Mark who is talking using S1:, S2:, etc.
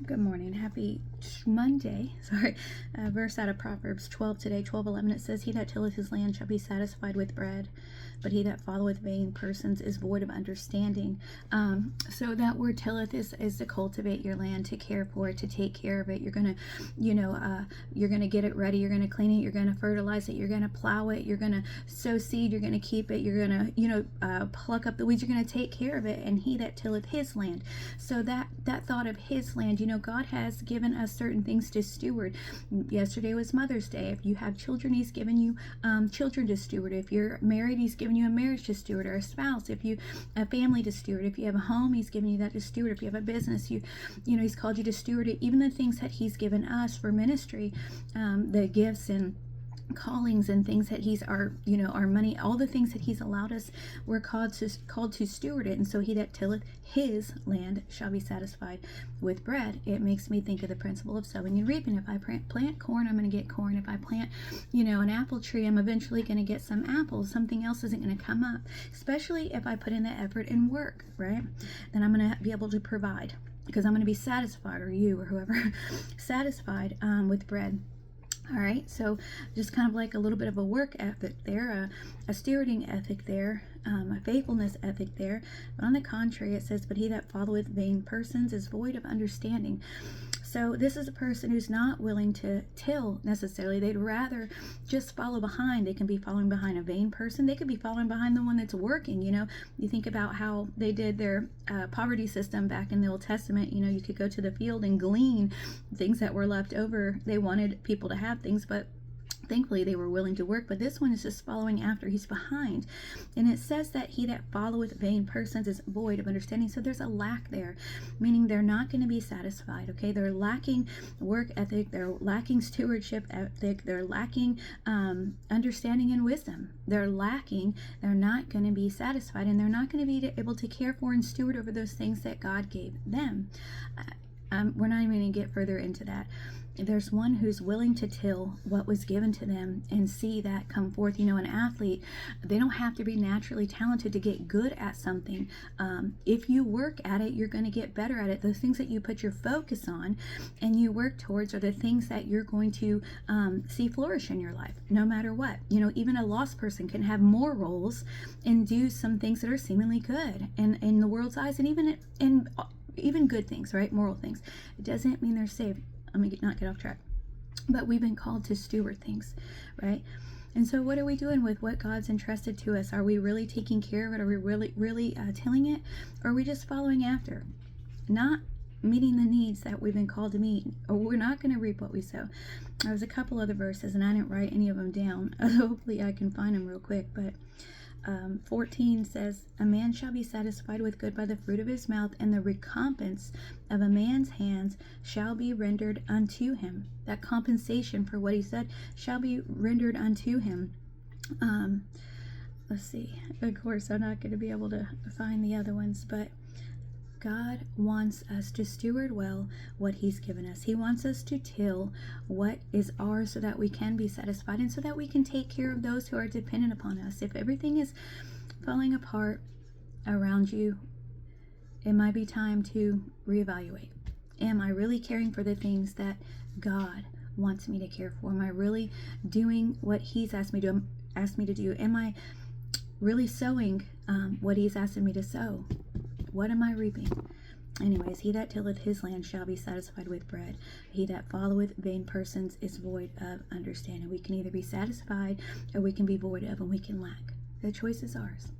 S1: Good morning. Happy Monday. Sorry. Verse out of Proverbs 12 today, 12:11. It says, "He that tilleth his land shall be satisfied with bread, but he that followeth vain persons is void of understanding." So that word tilleth is to cultivate your land, to care for it, to take care of it. You're going to, you're going to get it ready. You're going to clean it. You're going to fertilize it. You're going to plow it. You're going to sow seed. You're going to keep it. You're going to, pluck up the weeds. You're going to take care of it. And he that tilleth his land. So that thought of his land, God has given us certain things to steward. Yesterday was Mother's Day. If you have children, he's given you children to steward. If you're married, he's given you a marriage to steward, or a spouse. If you a family to steward. If you have a home, he's given you that to steward. If you have a business, he's called you to steward it. Even the things that he's given us for ministry, the gifts and callings and things that he's our money, all the things that he's allowed us, we're called to steward it. And so he that tilleth his land shall be satisfied with bread. It makes me think of the principle of sowing and reaping. If I plant corn, I'm going to get corn. If I plant an apple tree, I'm eventually going to get some apples. Something else isn't going to come up, especially if I put in the effort and work, right? Then I'm going to be able to provide, because I'm going to be satisfied, or you or whoever satisfied with bread. All right, so just kind of like a little bit of a work ethic there, a stewarding ethic there, a faithfulness ethic there. But on the contrary, it says, "But he that followeth vain persons is void of understanding." So this is a person who's not willing to till necessarily. They'd rather just follow behind. They can be following behind a vain person. They could be following behind the one that's working. You think about how they did their poverty system back in the Old Testament. You could go to the field and glean things that were left over. They wanted people to have things, but thankfully they were willing to work. But this one is just following after. He's behind. And it says that he that followeth vain persons is void of understanding. So there's a lack there, meaning they're not going to be satisfied. Okay, they're lacking work ethic, they're lacking stewardship ethic, they're lacking understanding and wisdom. They're not going to be satisfied, and they're not going to be able to care for and steward over those things that God gave them. We're not even going to get further into that. There's one who's willing to till what was given to them and see that come forth. An athlete, they don't have to be naturally talented to get good at something. If you work at it, you're going to get better at it. Those things that you put your focus on and you work towards are the things that you're going to see flourish in your life, no matter what. Even a lost person can have more roles and do some things that are seemingly good in the world's eyes, and even good things, right? Moral things. It doesn't mean they're saved. Let me not get off track. But we've been called to steward things, right? And so what are we doing with what God's entrusted to us? Are we really taking care of it? Are we really tilling it? Or are we just following after? Not meeting the needs that we've been called to meet, or we're not going to reap what we sow. There was a couple other verses, and I didn't write any of them down. Hopefully I can find them real quick, but 14 says, "A man shall be satisfied with good by the fruit of his mouth, and the recompense of a man's hands shall be rendered unto him." That compensation for what he said shall be rendered unto him. Let's see. Of course, I'm not going to be able to find the other ones, but God wants us to steward well what he's given us. He wants us to till what is ours so that we can be satisfied, and so that we can take care of those who are dependent upon us. If everything is falling apart around you, it might be time to reevaluate. Am I really caring for the things that God wants me to care for? Am I really doing what he's asked me to do? Am I really sowing what he's asking me to sow? What am I reaping? Anyways, he that tilleth his land shall be satisfied with bread. He that followeth vain persons is void of understanding. We can either be satisfied, or we can be void of, and we can lack. The choice is ours.